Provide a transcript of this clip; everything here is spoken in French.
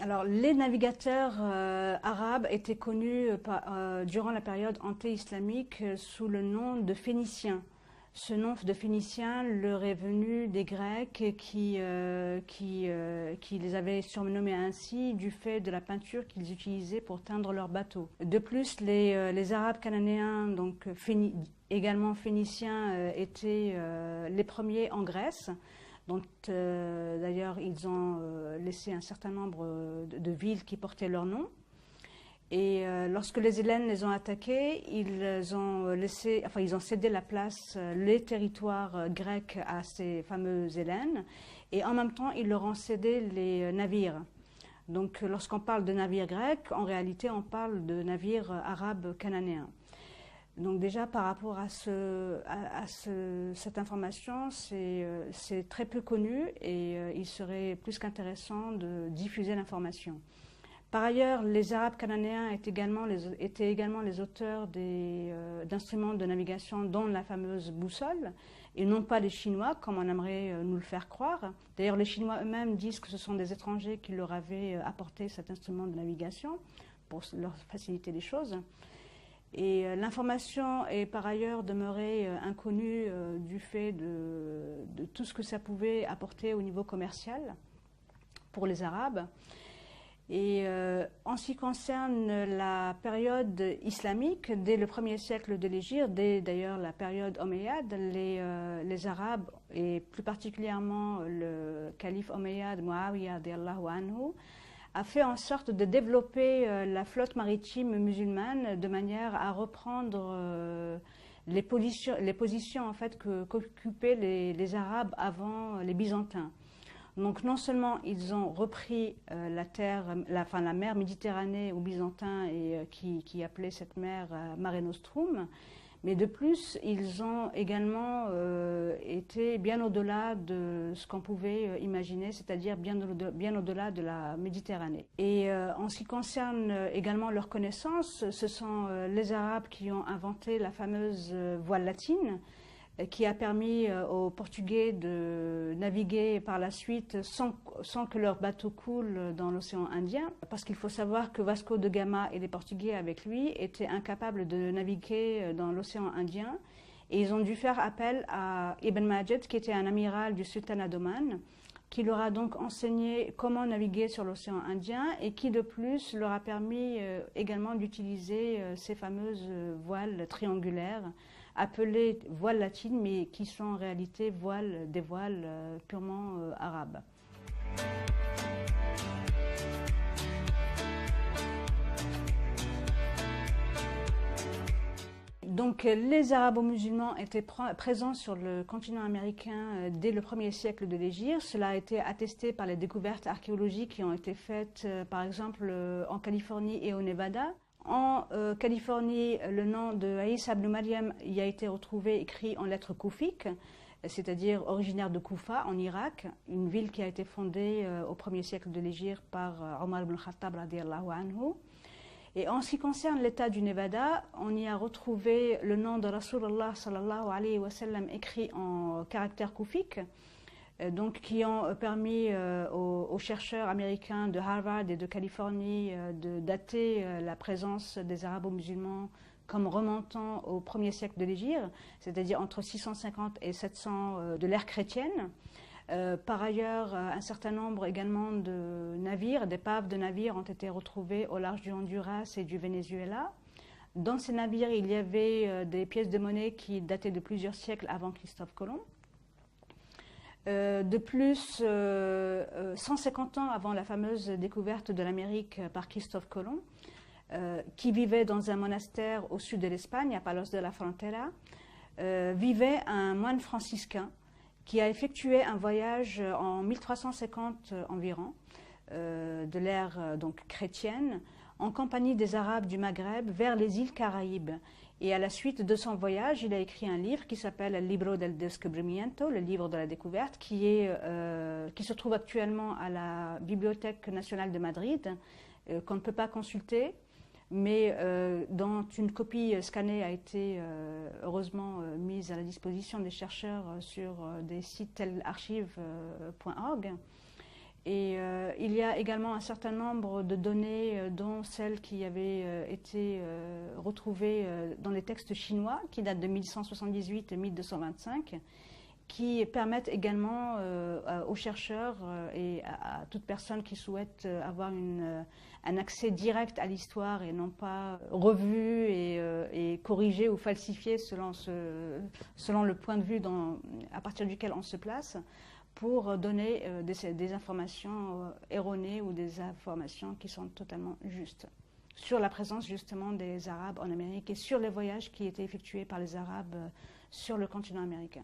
Alors, les navigateurs arabes étaient connus durant la période anté-islamique sous le nom de Phéniciens. Ce nom de Phéniciens leur est venu des Grecs qui les avaient surnommés ainsi du fait de la peinture qu'ils utilisaient pour teindre leurs bateaux. De plus, les Arabes cananéens, donc également phéniciens, étaient les premiers en Grèce. Donc, d'ailleurs, ils ont laissé un certain nombre de villes qui portaient leur nom. Et lorsque les Hellènes les ont attaqués, ils ont cédé la place, les territoires grecs à ces fameux Hellènes. Et en même temps, ils leur ont cédé les navires. Donc, lorsqu'on parle de navires grecs, en réalité, on parle de navires arabes cananéens. Donc déjà par rapport à cette information, c'est très peu connu et il serait plus qu'intéressant de diffuser l'information. Par ailleurs, les Arabes cananéens étaient également les auteurs d'instruments de navigation, dont la fameuse boussole, et non pas les Chinois, comme on aimerait nous le faire croire. D'ailleurs, les Chinois eux-mêmes disent que ce sont des étrangers qui leur avaient apporté cet instrument de navigation pour leur faciliter les choses. Et l'information est par ailleurs demeurée inconnue du fait de tout ce que ça pouvait apporter au niveau commercial pour les Arabes. Et en ce qui concerne la période islamique, dès le 1er siècle de l'Hégire, dès d'ailleurs la période omeyyade, les Arabes, et plus particulièrement le calife omeyyade Muawiyah radiyallahu anhu, a fait en sorte de développer la flotte maritime musulmane de manière à reprendre les positions en fait qu'occupaient les Arabes avant les Byzantins. Donc non seulement ils ont repris la mer Méditerranée aux Byzantins et qui appelait cette mer Mare Nostrum, mais de plus, ils ont également été bien au-delà de ce qu'on pouvait imaginer, c'est-à-dire bien au-delà de la Méditerranée. Et en ce qui concerne également leurs connaissances, ce sont les Arabes qui ont inventé la fameuse voile latine, qui a permis aux Portugais de naviguer par la suite sans que leur bateau coule dans l'océan Indien. Parce qu'il faut savoir que Vasco de Gama et les Portugais avec lui étaient incapables de naviguer dans l'océan Indien. Et ils ont dû faire appel à Ibn Majid, qui était un amiral du sultanat d'Oman, qui leur a donc enseigné comment naviguer sur l'océan Indien et qui de plus leur a permis également d'utiliser ces fameuses voiles triangulaires appelées voiles latines, mais qui sont en réalité des voiles purement arabes. Donc les arabo-musulmans étaient présents sur le continent américain dès le 1er siècle de l'Hégire. Cela a été attesté par les découvertes archéologiques qui ont été faites par exemple en Californie et au Nevada. En Californie, le nom de Isa ibn Maryam y a été retrouvé écrit en lettres koufiques, c'est-à-dire originaire de Koufa en Irak, une ville qui a été fondée au 1er siècle de l'Hégire par Omar ibn Khattab radiyallahu anhu. Et en ce qui concerne l'état du Nevada, on y a retrouvé le nom de Rasulullah sallallahu alayhi wa sallam écrit en caractères koufiques, donc qui ont permis aux chercheurs américains de Harvard et de Californie de dater la présence des arabo-musulmans comme remontant au 1er siècle de l'Hégire, c'est-à-dire entre 650 et 700 de l'ère chrétienne. Par ailleurs, un certain nombre également de navires, d'épaves de navires ont été retrouvés au large du Honduras et du Venezuela. Dans ces navires, il y avait des pièces de monnaie qui dataient de plusieurs siècles avant Christophe Colomb. De plus, 150 ans avant la fameuse découverte de l'Amérique par Christophe Colomb, qui vivait dans un monastère au sud de l'Espagne, à Palos de la Frontera, vivait un moine franciscain qui a effectué un voyage en 1350 environ, de l'ère donc chrétienne, en compagnie des Arabes du Maghreb vers les îles Caraïbes. Et à la suite de son voyage, il a écrit un livre qui s'appelle El Libro del Descubrimiento, le livre de la découverte, qui se trouve actuellement à la Bibliothèque nationale de Madrid, qu'on ne peut pas consulter, mais dont une copie scannée a été heureusement mise à la disposition des chercheurs sur des sites tels archives.org. Et il y a également un certain nombre de données, dont celles qui avaient été retrouvées dans les textes chinois, qui datent de 1178 et 1225, qui permettent également aux chercheurs et à toute personne qui souhaite avoir un accès direct à l'histoire et non pas revu et corrigé ou falsifié selon le point de vue à partir duquel on se place, pour donner des informations erronées ou des informations qui sont totalement justes sur la présence justement des Arabes en Amérique et sur les voyages qui étaient effectués par les Arabes sur le continent américain.